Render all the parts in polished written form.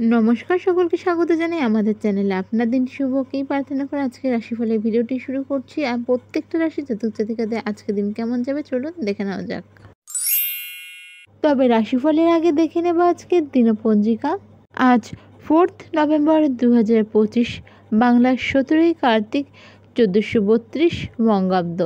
নমস্কার, সকলকে স্বাগত জানাই আমাদের চ্যানেলে। আপনার দিন শুভকেই প্রার্থনা করে আজকে রাশিফলের ভিডিওটি শুরু করছি। আর প্রত্যেকটা রাশি জাতক জাতিকাদের আজকের দিন কেমন যাবে চলুন দেখে নেওয়া যাক। তবে রাশিফলের আগে দেখে নেব আজকের দিনপঞ্জিকা। আজ 4 নভেম্বর 2025, বাংলার 17ই কার্তিক 1432 বঙ্গাব্দ,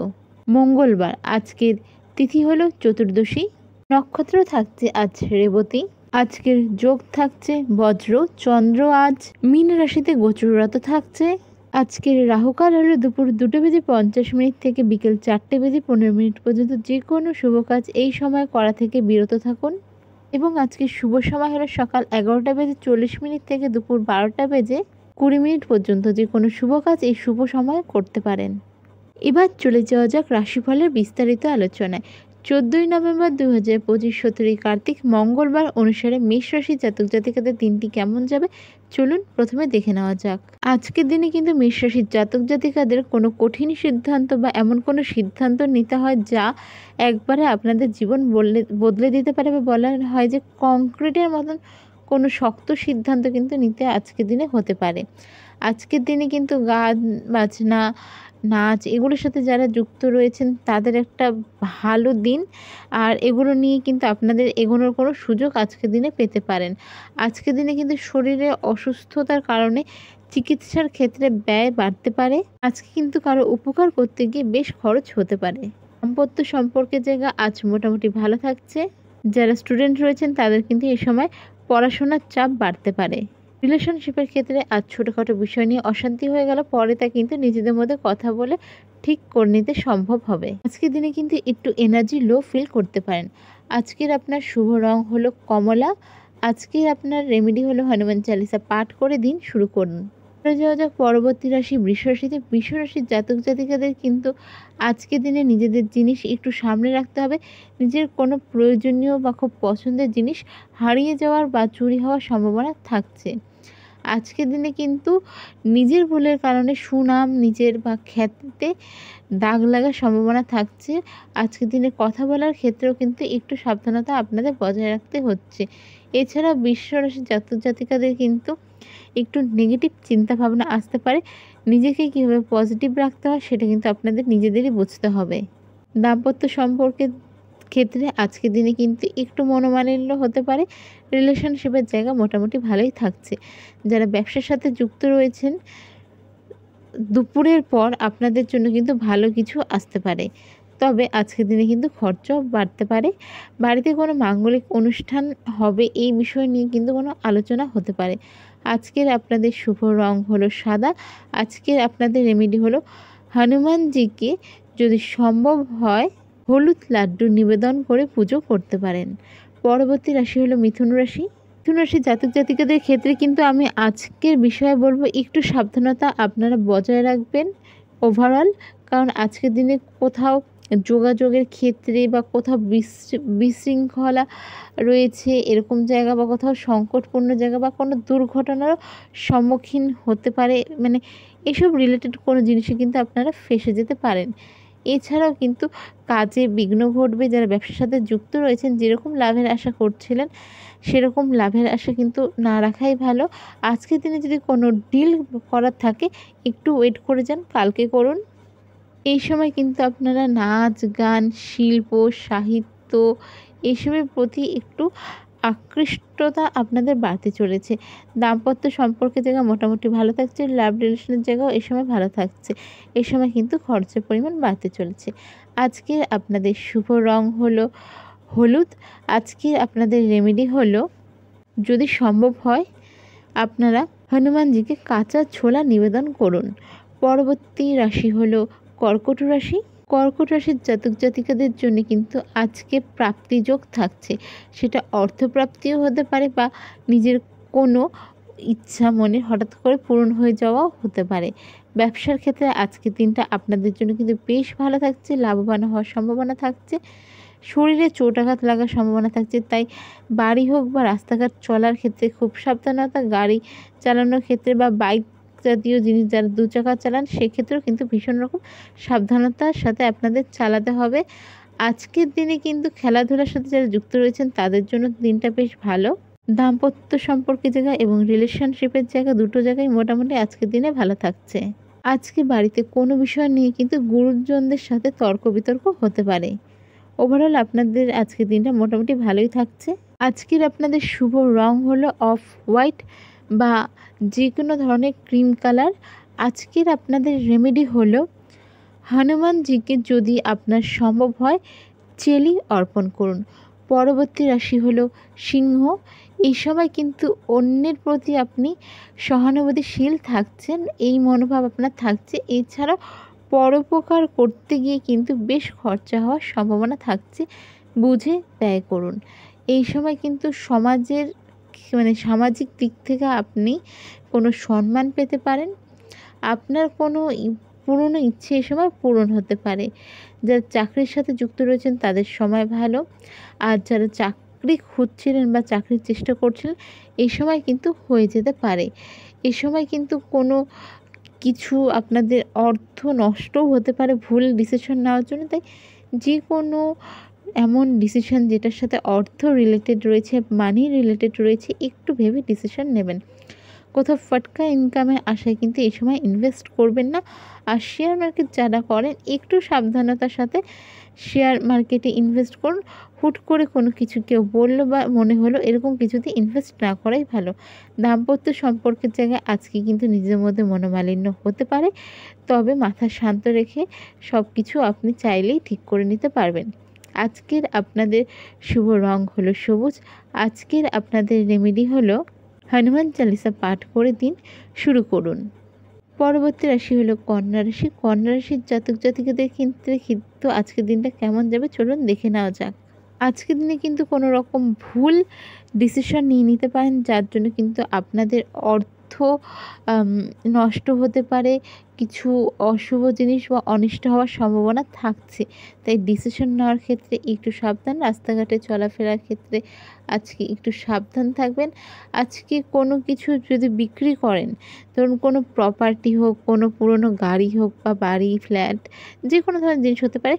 মঙ্গলবার। আজকের তিথি হলো চতুর্দশী। নক্ষত্র থাকছে আজ রেবতী। আজকের যোগ থাকছে বজ্র। চন্দ্র আজ মীন রাশিতে গোচররত থাকছে। আজকের রাহুকাল হলো দুপুর 2:50 থেকে বিকেল 4:15 পর্যন্ত। যে কোনো শুভ কাজ এই সময় করা থেকে বিরত থাকুন। এবং আজকের শুভ সময় হলো সকাল 11:40 থেকে দুপুর 12:20 পর্যন্ত। যে কোনো শুভ কাজ এই শুভ সময়ে করতে পারেন। এবার চলে যাওয়া যাক রাশিফলের বিস্তারিত আলোচনায়। 14 নভেম্বর 2025, 17ই কার্তিক, মঙ্গলবার অনুসারে মেষ রাশির জাতক জাতিকাদের দিনটি কেমন যাবে চলুন প্রথমে দেখে নেওয়া যাক। আজকের দিনে কিন্তু মেষ রাশির জাতক জাতিকাদের কোনো কঠিন সিদ্ধান্ত বা এমন কোনো সিদ্ধান্ত নিতে হয় যা একবারে আপনাদের জীবন বদলে দিতে পারে, বা বলা হয় যে কংক্রিটের মতন কোনো শক্ত সিদ্ধান্ত কিন্তু নিতে আজকের দিনে হতে পারে। আজকের দিনে কিন্তু গান বাজনা, নাচ এগুলোর সাথে যারা যুক্ত রয়েছেন তাদের একটা ভালো দিন। আর এগুলো নিয়ে কিন্তু আপনাদের এগোনোর কোনো সুযোগ আজকের দিনে পেতে পারেন। আজকের দিনে কিন্তু শরীরে অসুস্থতার কারণে চিকিৎসার ক্ষেত্রে ব্যয় বাড়তে পারে। আজকে কিন্তু কারো উপকার করতে গিয়ে বেশ খরচ হতে পারে। দাম্পত্য সম্পর্কের জায়গা আজ মোটামুটি ভালো থাকছে। যারা স্টুডেন্ট রয়েছেন তাদের কিন্তু এ সময় পড়াশোনার চাপ বাড়তে পারে। রিলেশনশিপের ক্ষেত্রে আজ ছোটোখাটো বিষয় নিয়ে অশান্তি হয়ে গেল, পরে তা কিন্তু নিজেদের মধ্যে কথা বলে ঠিক করে নিতে সম্ভব হবে। আজকের দিনে কিন্তু একটু এনার্জি লো ফিল করতে পারেন। আজকের আপনার শুভ রং হলো কমলা। আজকের আপনার রেমেডি হলো হনুমান চালিসা পাঠ করে দিন শুরু করুন। যাওয়া যাক পরবর্তী রাশি বৃষ রাশিতে। বৃষ রাশির জাতক জাতিকাদের কিন্তু আজকের দিনে নিজেদের জিনিস একটু সামনে রাখতে হবে। নিজের কোনো প্রয়োজনীয় বা খুব পছন্দের জিনিস হারিয়ে যাওয়ার বা চুরি হওয়ার সম্ভাবনা থাকছে। আজকের দিনে কিন্তু নিজের ভুলের কারণে সুনাম নিজের বা খ্যাতিতে দাগ লাগার সম্ভাবনা থাকছে। আজকের দিনে কথা বলার ক্ষেত্রেও কিন্তু একটু সাবধানতা আপনাদের বজায় রাখতে হচ্ছে। এছাড়া বৃষ রাশির জাতক জাতিকাদের কিন্তু একটু নেগেটিভ চিন্তাভাবনা আসতে পারে। নিজেকে কীভাবে পজিটিভ রাখতে হয় সেটা কিন্তু আপনাদের নিজেদেরই বুঝতে হবে। দাম্পত্য সম্পর্কের ক্ষেত্রে আজকের দিনে কিন্তু একটু মনোমালিন্য হতে পারে। রিলেশনশিপের জায়গা মোটামুটি ভালোই থাকছে। যারা ব্যবসার সাথে যুক্ত রয়েছেন দুপুরের পর আপনাদের জন্য কিন্তু ভালো কিছু আসতে পারে। তবে আজকের দিনে কিন্তু খরচাও বাড়তে পারে। বাড়িতে কোনো মাঙ্গলিক অনুষ্ঠান হবে এই বিষয় নিয়ে কিন্তু কোনো আলোচনা হতে পারে। আজকের আপনাদের শুভ রং হলো সাদা। আজকের আপনাদের রেমেডি হলো হনুমানজিকে যদি সম্ভব হয় হলুদ লাড্ডু নিবেদন করে পুজো করতে পারেন। পরবর্তী রাশি হলো মিথুন রাশি। মিথুন রাশির জাতক জাতিকাদের ক্ষেত্রে কিন্তু আমি আজকের বিষয়ে বলবো একটু সাবধানতা আপনারা বজায় রাখবেন ওভারঅল। কারণ আজকের দিনে কোথাও যোগাযোগের ক্ষেত্রে বা কোথাও বিশৃঙ্খলা রয়েছে এরকম জায়গা, বা কোথাও সংকটপূর্ণ জায়গা, বা কোনো দুর্ঘটনারও সম্মুখীন হতে পারে। মানে এসব রিলেটেড কোনো জিনিসে কিন্তু আপনারা ফেঁসে যেতে পারেন। এছাড়াও কিন্তু কাজে বিঘ্ন ঘটবে। যারা ব্যবসার সাথে যুক্ত রয়েছেন যেরকম লাভের আশা করছিলেন সেরকম লাভের আশা কিন্তু না রাখাই ভালো। আজকের দিনে যদি কোনো ডিল করার থাকে একটু ওয়েট করে যান, কালকে করুন। এই সময় কিন্তু আপনারা নাচ গান, শিল্প, সাহিত্য এসবের প্রতি একটু আকৃষ্টতা আপনাদের বাড়তে চলেছে। দাম্পত্য সম্পর্কের জায়গা মোটামুটি ভালো থাকছে। লাভ রিলেশনের জায়গাও এই সময় ভালো থাকছে। এই সময় কিন্তু খরচের পরিমাণ বাড়তে চলেছে। আজকের আপনাদের শুভ রং হলো হলুদ। আজকের আপনাদের রেমেডি হলো যদি সম্ভব হয় আপনারা হনুমানজিকে কাঁচা ছোলা নিবেদন করুন। পরবর্তী রাশি হলো কর্কট রাশি। কর্কট রাশির জাতক জাতিকাদের জন্য কিন্তু আজকে প্রাপ্তিযোগ থাকছে। সেটা অর্থপ্রাপ্তিও হতে পারে বা নিজের কোনো ইচ্ছা মনে হঠাৎ করে পূরণ হয়ে যাওয়াও হতে পারে। ব্যবসার ক্ষেত্রে আজকের দিনটা আপনাদের জন্য কিন্তু বেশ ভালো থাকছে। লাভবান হওয়ার সম্ভাবনা থাকছে। শরীরে চোটাঘাত লাগার সম্ভাবনা থাকছে। তাই বাড়ি হোক বা রাস্তাঘাট চলার ক্ষেত্রে খুব সাবধানতা, গাড়ি চালানোর ক্ষেত্রে বা বাইক জাতীয় জিনিস যারা দু চাকা চালান সেক্ষেত্রেও কিন্তু ভীষণ রকম সাবধানতার সাথে আপনাদের চালাতে হবে। আজকের দিনে কিন্তু খেলাধুলার সাথে যারা যুক্ত রয়েছেন তাদের জন্য দিনটা বেশ ভালো। দাম্পত্য সম্পর্কের জায়গা এবং রিলেশনশিপের জায়গা দুটো জায়গায় মোটামুটি আজকের দিনে ভালো থাকছে। আজকে বাড়িতে কোনো বিষয় নিয়ে কিন্তু গুরুজনদের সাথে তর্ক বিতর্ক হতে পারে। ওভারঅল আপনাদের আজকের দিনটা মোটামুটি ভালোই থাকছে। আজকের আপনাদের শুভ রং হলো অফ হোয়াইট বা যে কোনো ধরনের ক্রিম কালার। আজকের আপনাদের রেমেডি হলো হনুমানজিকে যদি আপনার সম্ভব হয় চেলি অর্পণ করুন। পরবর্তী রাশি হলো সিংহ। এই সময় কিন্তু অন্যের প্রতি আপনি সহানুভূতিশীল থাকছেন, এই মনোভাব আপনার থাকছে। এছাড়াও পরোপকার করতে গিয়ে কিন্তু বেশ খরচা হওয়ার সম্ভাবনা থাকছে, বুঝে ব্যয় করুন। এই সময় কিন্তু সমাজের সামাজিক দিক থেকে আপনি কোনো সম্মান পেতে পারেন। আপনার কোনো পুরনো ইচ্ছে এই সময় পূরণ হতে পারে। যারা চাকরির সাথে যুক্ত রয়েছেন তাদের সময় ভালো। আর যারা চাকরি খুঁজছিলেন বা চাকরির চেষ্টা করছিলেন এই সময় কিন্তু হয়ে যেতে পারে। এই সময় কিন্তু কোনো কিছু আপনাদের অর্থ নষ্টও হতে পারে ভুল ডিসিশন নেওয়ার জন্য। তাই যে কোনো এমন ডিসিশন যেটার সাথে অর্থ রিলেটেড রয়েছে, মানি রিলেটেড রয়েছে, একটু ভেবে ডিসিশন নেবেন। কোথাও ফটকা ইনকামের আশায় কিন্তু এই সময় ইনভেস্ট করবেন না। আর শেয়ার মার্কেট যারা করেন একটু সাবধানতার সাথে শেয়ার মার্কেটে ইনভেস্ট করুন। হুট করে কোনো কিছু কেউ বললো বা মনে হলো এরকম কিছুতে ইনভেস্ট না করাই ভালো। দাম্পত্য সম্পর্কের জায়গায় আজকে কিন্তু নিজের মধ্যে মনোমালিন্য হতে পারে, তবে মাথা শান্ত রেখে সব কিছু আপনি চাইলেই ঠিক করে নিতে পারবেন। আজকের আপনাদের শুভ রং হলো সবুজ। আজকের আপনাদের রেমেডি হলো হনুমান চালিসা পাঠ করে দিন শুরু করুন। পরবর্তী রাশি হলো কন্যা রাশি। কন্যা রাশির জাতক জাতিকাদের কিন্তু আজকের দিনটা কেমন যাবে চলুন দেখে নেওয়া যাক। আজকের দিনে কিন্তু কোনো রকম ভুল ডিসিশন নিয়ে নিতে পারেন, যার জন্য কিন্তু আপনাদের অর্থ নষ্ট হতে পারে, কিছু অশুভ জিনিস বা অনিষ্ট হওয়ার সম্ভাবনা থাকছে। তাই ডিসিশন নেওয়ার ক্ষেত্রে একটু সাবধান। রাস্তাঘাটে চলাফেরার ক্ষেত্রে আজকে একটু সাবধান থাকবেন। আজকে কোনো কিছু যদি বিক্রি করেন, ধরুন কোনো প্রপার্টি হোক, কোনো পুরনো গাড়ি হোক বা বাড়ি, ফ্ল্যাট, যে কোনো ধরনের জিনিস হতে পারে,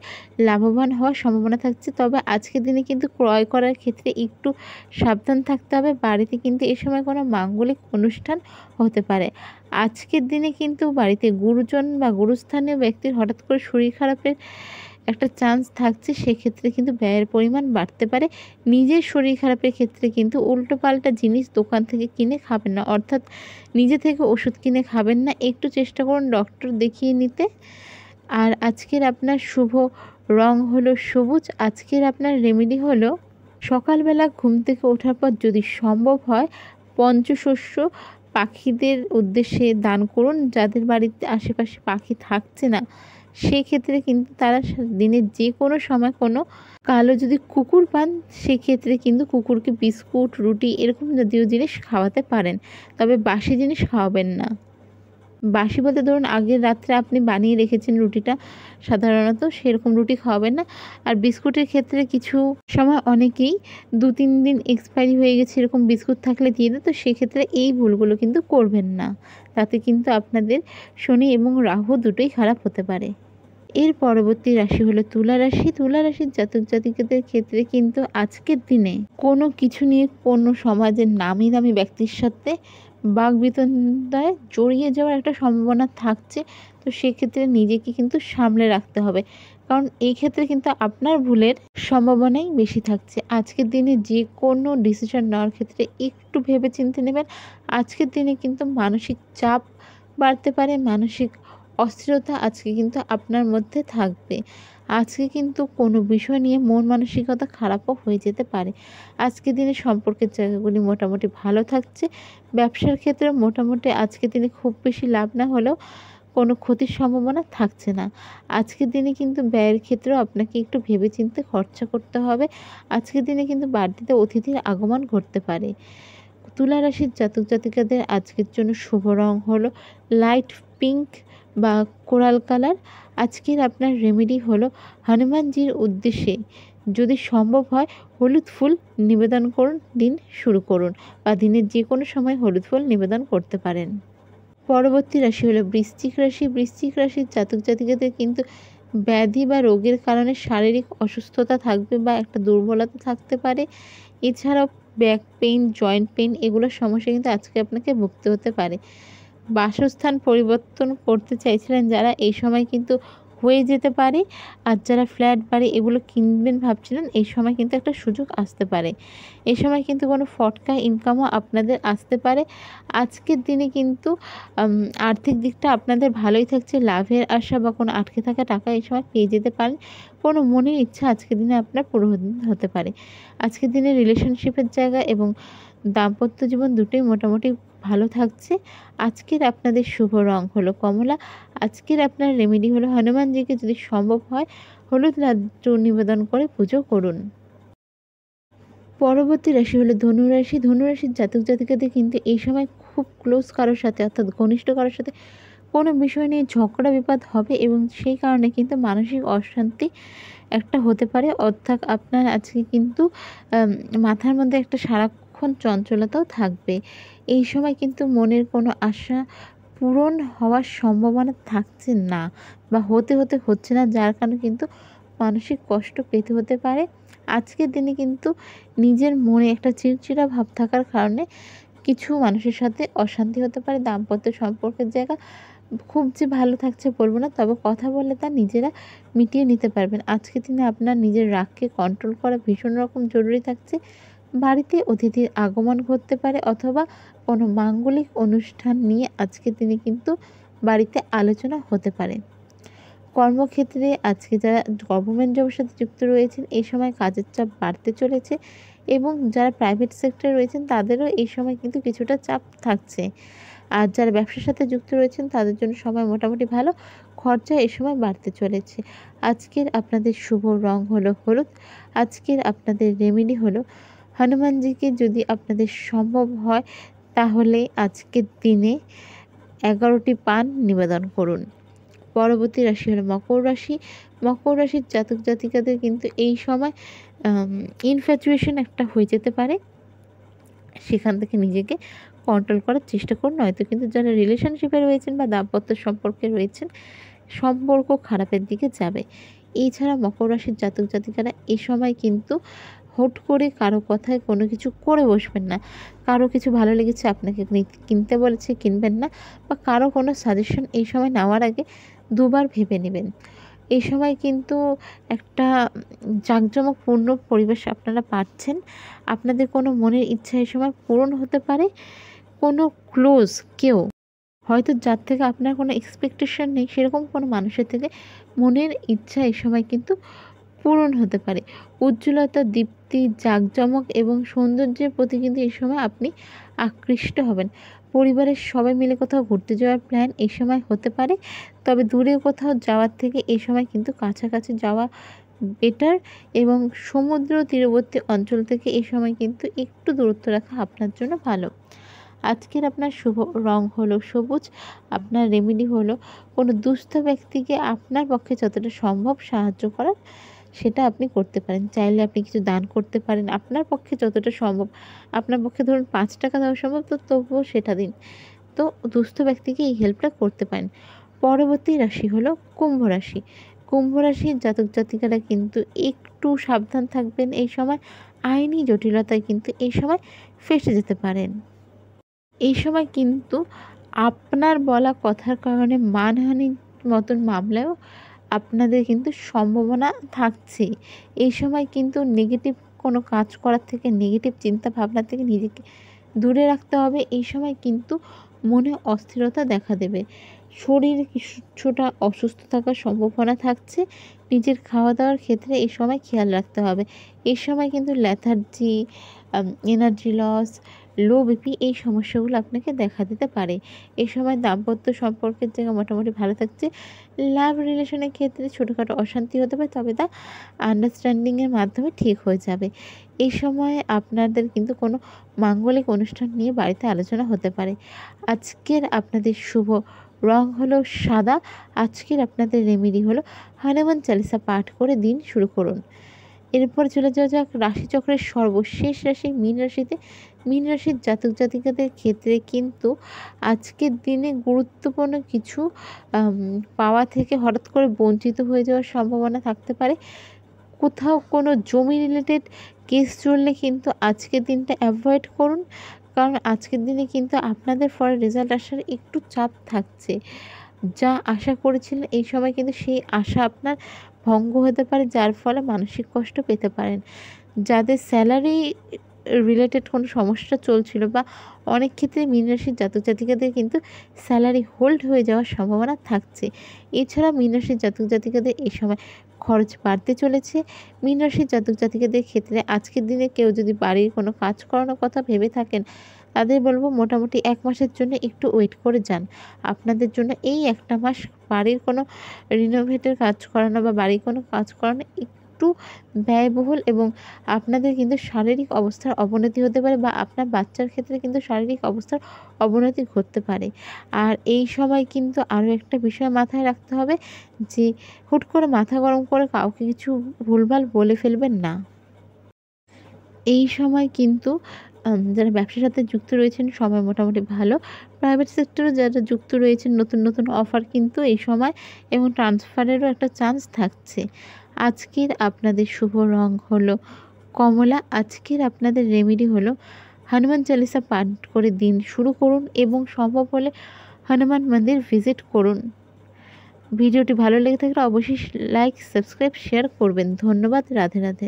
লাভবান হওয়ার সম্ভাবনা থাকছে। তবে আজকের দিনে কিন্তু ক্রয় করার ক্ষেত্রে একটু সাবধান থাকতে হবে। বাড়িতে কিন্তু এ সময় কোনো মাঙ্গলিক অনুষ্ঠান হতে পারে। আজকের দিনে কিন্তু বাড়িতে গুরুজন বা গুরুস্থানীয় ব্যক্তির হঠাৎ করে শরীর খারাপের একটা চান্স থাকছে, সেক্ষেত্রে কিন্তু ব্যয়ের পরিমাণ বাড়তে পারে। নিজের শরীর খারাপের ক্ষেত্রে কিন্তু উল্টোপাল্টা জিনিস দোকান থেকে কিনে খাবেন না, অর্থাৎ নিজে থেকে ওষুধ কিনে খাবেন না। একটু চেষ্টা করুন ডক্টর দেখিয়ে নিতে। আর আজকের আপনার শুভ রং হলো সবুজ। আজকের আপনার রেমেডি হলো সকালবেলা ঘুম থেকে ওঠার পর যদি সম্ভব হয় পঞ্চশস্য পাখিদের উদ্দেশ্যে দান করুন। যাদের বাড়িতে আশেপাশে পাখি থাকছে না সেক্ষেত্রে কিন্তু তারা দিনের যে কোনো সময় কোনো কালো যদি কুকুর পান সেক্ষেত্রে কিন্তু কুকুরকে বিস্কুট, রুটি এরকম জাতীয় জিনিস খাওয়াতে পারেন, তবে বাসি জিনিস খাওয়াবেন না। বাসি বলতে ধরুন আগের রাত্রে আপনি বানিয়ে রেখেছেন রুটিটা, সাধারণত সেরকম রুটি খাওয়াবেন না। আর বিস্কুটের ক্ষেত্রে কিছু সময় অনেকেই 2-3 দিন এক্সপায়ারি হয়ে গেছে এরকম বিস্কুট থাকলে দিয়ে দেয়, তো সেক্ষেত্রে এই ভুলগুলো কিন্তু করবেন না। তাতে কিন্তু আপনাদের শনি এবং রাহু দুটোই খারাপ হতে পারে। এর পরবর্তী রাশি হলো তুলা রাশি। তুলা রাশির জাতক জাতিকাদের ক্ষেত্রে কিন্তু আজকের দিনে কোনো কিছু নিয়ে কোনো সমাজের নামি দামি ব্যক্তির সাথে বাকবিতণ্ডায় জড়িয়ে যাওয়ার একটা সম্ভাবনা থাকছে। তো সেক্ষেত্রে নিজেকে কিন্তু সামলে রাখতে হবে, কারণ এই ক্ষেত্রে কিন্তু আপনার ভুলের সম্ভাবনাই বেশি থাকছে। আজকের দিনে যে কোনো ডিসিশন নেওয়ার ক্ষেত্রে একটু ভেবে চিন্তে নেবেন। আজকের দিনে কিন্তু মানসিক চাপ বাড়তে পারে, মানসিক অস্থিরতা আজকে কিন্তু আপনার মধ্যে থাকবে। আজকে কিন্তু কোনো বিষয় নিয়ে মন মানসিকতা খারাপও হয়ে যেতে পারে। আজকের দিনে সম্পর্কের জায়গাগুলি মোটামুটি ভালো থাকছে। ব্যবসার ক্ষেত্রে মোটামুটি আজকের দিনে খুব বেশি লাভ না হলেও কোনো ক্ষতির সম্ভাবনা থাকছে না। আজকের দিনে কিন্তু ব্যয়ের ক্ষেত্রেও আপনাকে একটু ভেবেচিন্তে খরচা করতে হবে। আজকের দিনে কিন্তু বাড়িতে অতিথির আগমন ঘটতে পারে। তুলা রাশির জাতক জাতিকাদের আজকের জন্য শুভ রং হলো লাইট পিঙ্ক বা কোরাল কালার। আজকের আপনার রেমেডি হলো হনুমানজির উদ্দেশ্যে যদি সম্ভব হয় হলুদ ফুল নিবেদন করুন, দিন শুরু করুন, বা দিনের যে কোনো সময় হলুদ ফুল নিবেদন করতে পারেন। পরবর্তী রাশি হলো বৃশ্চিক রাশি। বৃশ্চিক রাশির জাতক জাতিকাদের কিন্তু ব্যাধি বা রোগের কারণে শারীরিক অসুস্থতা থাকবে বা একটা দুর্বলতা থাকতে পারে। এছাড়াও ব্যাক পেইন, জয়েন্ট পেইন এগুলোর সমস্যা কিন্তু আজকে আপনাকে ভুগতে হতে পারে। বাসস্থান পরিবর্তন করতে চাইছিলেন যারা, এই সময় কিন্তু হয়ে যেতে পারে। আর যারা ফ্ল্যাট বাড়ি এগুলো কিনবেন ভাবছিলেন, এই সময় কিন্তু একটা সুযোগ আসতে পারে। এই সময় কিন্তু কোনো ফটকা ইনকামও আপনাদের আসতে পারে। আজকের দিনে কিন্তু আর্থিক দিকটা আপনাদের ভালোই থাকছে। লাভের আশা বা কোনো আটকে থাকা টাকা এই সময় পেয়ে যেতে পারেন। কোনো মনের ইচ্ছা আজকের দিনে আপনার পূরণ হতে পারে। আজকের দিনে রিলেশনশিপের জায়গা এবং দাম্পত্য জীবন দুটোই মোটামুটি ভালো থাকছে। আজকের আপনাদের শুভ রং হলো কমলা। আজকের আপনার রেমেডি হলো হনুমানজিকে যদি সম্ভব হয় হলুদ লাড্ডু নিবেদন করে পুজো করুন। পরবর্তী রাশি হলো ধনুরাশি। ধনুরাশির জাতক জাতিকাদের কিন্তু এই সময় খুব ক্লোজ কারোর সাথে অর্থাৎ ঘনিষ্ঠ কারোর সাথে কোনো বিষয় নিয়ে ঝগড়া বিবাদ হবে এবং সেই কারণে কিন্তু মানসিক অশান্তি একটা হতে পারে। অর্থাৎ আপনার আজকে কিন্তু মাথার মধ্যে একটা সারাক্ষণ চঞ্চলতাও থাকবে। এই সময় কিন্তু মনের কোনো আশা পূরণ হওয়ার সম্ভাবনা থাকছে না বা হচ্ছে না, যার কারণে কিন্তু মানসিক কষ্ট পেতে হতে পারে। আজকের দিনে কিন্তু নিজের মনে একটা চিড়চিড়া ভাব থাকার কারণে কিছু মানুষের সাথে অশান্তি হতে পারে। দাম্পত্য সম্পর্কের জায়গা খুব যে ভালো থাকছে বলবো না, তবে কথা বললে তা নিজেরা মিটিয়ে নিতে পারবেন। আজকের দিনে আপনার নিজের রাগকে কন্ট্রোল করা ভীষণ রকম জরুরি থাকছে। বাড়িতে অতিথির আগমন ঘটতে পারে অথবা কোনো মাঙ্গলিক অনুষ্ঠান নিয়ে আজকের দিনে কিন্তু বাড়িতে আলোচনা হতে পারে। কর্মক্ষেত্রে আজকে যারা গভর্নমেন্ট জবের সাথে যুক্ত রয়েছেন এই সময় কাজের চাপ বাড়তে চলেছে এবং যারা প্রাইভেট সেক্টরে রয়েছেন তাদেরও এই সময় কিন্তু কিছুটা চাপ থাকছে। আর যারা ব্যবসার সাথে যুক্ত রয়েছেন তাদের জন্য সময় মোটামুটি ভালো, খরচা এই সময় বাড়তে চলেছে। আজকের আপনাদের শুভ রং হলো হলুদ। আজকের আপনাদের রেমেডি হলো হনুমানজিকে যদি আপনাদের সম্ভব হয় তাহলে আজকের দিনে 11টি পান নিবেদন করুন। পরবর্তী রাশি হলো মকর রাশি। মকর রাশির জাতক জাতিকাদের কিন্তু এই সময় ইনফ্যাচুয়েশন একটা হয়ে যেতে পারে, সেখান থেকে নিজেকে কন্ট্রোল করার চেষ্টা করুন, নয়তো কিন্তু যারা রিলেশনশিপে রয়েছেন বা দাম্পত্য সম্পর্কে রয়েছেন সম্পর্ক খারাপের দিকে যাবে। এছাড়া মকর রাশির জাতক জাতিকারা এই সময় কিন্তু হুট করে কারো কথায় কোনো কিছু করে বসবেন না। কারো কিছু ভালো লেগেছে আপনাকে কিনতে বলেছে কিনবেন না, বা কারো কোনো সাজেশন এই সময় নেওয়ার আগে দুবার ভেবে নেবেন। এই সময় কিন্তু একটা জাঁকজমকপূর্ণ পরিবেশ আপনারা পাচ্ছেন। আপনাদের কোনো মনের ইচ্ছা এই সময় পূরণ হতে পারে। কোনো ক্লোজ কেউ হয়তো যার থেকে আপনার কোনো এক্সপেকটেশন নেই সেরকম কোনো মানুষের থেকে মনের ইচ্ছা এই সময় কিন্তু পূরণ হতে পারে। উজ্জ্বলতা, দীপ্তি, জাঁকজমক এবং সৌন্দর্যের প্রতি কিন্তু এই সময় আপনি আকৃষ্ট হবেন। পরিবারের সবাই মিলে কোথাও ঘুরতে যাওয়ার প্ল্যান এই সময় হতে পারে, তবে দূরে কোথাও যাওয়ার থেকে এই সময় কিন্তু কাছাকাছি যাওয়া বেটার এবং সমুদ্র তীরবর্তী অঞ্চল থেকে এই সময় কিন্তু একটু দূরত্ব রাখা আপনার জন্য ভালো। আজকের আপনার শুভ রং হলো সবুজ। আপনার রেমেডি হলো কোনো দুস্থ ব্যক্তিকে আপনার পক্ষে যতটা সম্ভব সাহায্য করার সেটা আপনি করতে পারেন। চাইলে আপনি কিছু দান করতে পারেন আপনার পক্ষে যতটা সম্ভব। আপনার পক্ষে ধরুন 5 টাকা দেওয়া সম্ভব তো তবুও সেটা দিন। তো দুস্থ ব্যক্তিকে এই হেল্পটা করতে পারেন। পরবর্তী রাশি হলো কুম্ভ রাশি। কুম্ভ রাশির জাতক জাতিকারা কিন্তু একটু সাবধান থাকবেন এই সময়। আইনি জটিলতায় কিন্তু এই সময় ফেঁসে যেতে পারেন। এই সময় কিন্তু আপনার বলা কথার কারণে মানহানির মতন মামলায়ও আপনাদের কিন্তু সম্ভাবনা থাকছে। এই সময় কিন্তু নেগেটিভ কোনো কাজ করার থেকে, নেগেটিভ চিন্তা ভাবনা থেকে নিজেকে দূরে রাখতে হবে। এই সময় কিন্তু মনে অস্থিরতা দেখা দেবে। শরীর কিছুটা অসুস্থ থাকার সম্ভাবনা থাকছে। নিজের খাওয়া দাওয়ার ক্ষেত্রে এই সময় খেয়াল রাখতে হবে। এই সময় কিন্তু lethargy, energy loss, low BP এই সমস্যাগুলো আপনাকে দেখা দিতে পারে। এই সময় দাম্পত্য সম্পর্কের জায়গা মোটামুটি ভালো থাকছে। লাভ রিলেশনের ক্ষেত্রে ছোটোখাটো অশান্তি হতে পারে, তবে তা আন্ডারস্ট্যান্ডিংয়ের মাধ্যমে ঠিক হয়ে যাবে। এই সময় আপনাদের কিন্তু কোনো মাঙ্গলিক অনুষ্ঠান নিয়ে বাড়িতে আলোচনা হতে পারে। আজকের আপনাদের শুভ রং হলো সাদা। আজকের আপনাদের রেমেডি হলো হনুমান চালিসা পাঠ করে দিন শুরু করুন। এরপর চলে যাওয়া যাক রাশিচক্রের সর্বশেষ রাশি মীন রাশিতে। মীন রাশির জাতক জাতিকাদের ক্ষেত্রে কিন্তু আজকের দিনে গুরুত্বপূর্ণ কিছু পাওয়া থেকে হঠাৎ করে বঞ্চিত হয়ে যাওয়ার সম্ভাবনা থাকতে পারে। কোথাও কোনো জমি রিলেটেড কেস চললে কিন্তু আজকের দিনটা অ্যাভয়েড করুন, কারণ আজকের দিনে কিন্তু আপনাদের ফলে রেজাল্ট আসার একটু চাপ থাকছে। যা আশা করেছিলেন এই সময় কিন্তু সেই আশা আপনার ভঙ্গ হতে পারে, যার ফলে মানসিক কষ্ট পেতে পারেন। যাদের স্যালারি রিলেটেড কোনো সমস্যা চলছিল বা অনেক ক্ষেত্রে মীন রাশির জাতক জাতিকাদের কিন্তু স্যালারি হোল্ড হয়ে যাওয়ার সম্ভাবনা থাকছে। এছাড়া মীন রাশির জাতক জাতিকাদের এই সময় খরচ বাড়তে চলেছে। মীন রাশির জাতক জাতিকাদের ক্ষেত্রে আজকের দিনে কেউ যদি বাড়ির কোনো কাজ করানোর কথা ভেবে থাকেন, তাদের বলবো মোটামুটি 1 মাসের জন্য একটু ওয়েট করে যান। আপনাদের জন্য এই 1টা মাস বাড়ির কোনো রিনোভেটের কাজ করানো বা বাড়ির কোনো কাজ করানো একটু ব্যয়বহুল, এবং আপনাদের কিন্তু শারীরিক অবস্থার অবনতি হতে পারে বা আপনার বাচ্চার ক্ষেত্রে কিন্তু শারীরিক অবস্থার অবনতি ঘটতে পারে। আর এই সময় কিন্তু আরও একটা বিষয় মাথায় রাখতে হবে যে হুট করে মাথা গরম করে কাউকে কিছু ভুলভাল বলে ফেলবেন না। এই সময় কিন্তু যারা ব্যবসার সাথে যুক্ত রয়েছেন সময় মোটামুটি ভালো। প্রাইভেট সেক্টরে যারা যুক্ত রয়েছেন নতুন, নতুন অফার কিন্তু এই সময় এবং ট্রান্সফারেরও একটা চান্স থাকছে। আজকের আপনাদের শুভ রং হলো কমলা। আজকের আপনাদের রেমেডি হলো হনুমান চালিসা পাঠ করে দিন শুরু করুন এবং সম্ভব হলে হনুমান মন্দির ভিজিট করুন। ভিডিওটি ভালো লেগে থাকলে অবশ্যই লাইক, সাবস্ক্রাইব, শেয়ার করবেন। ধন্যবাদ। রাধে রাধে।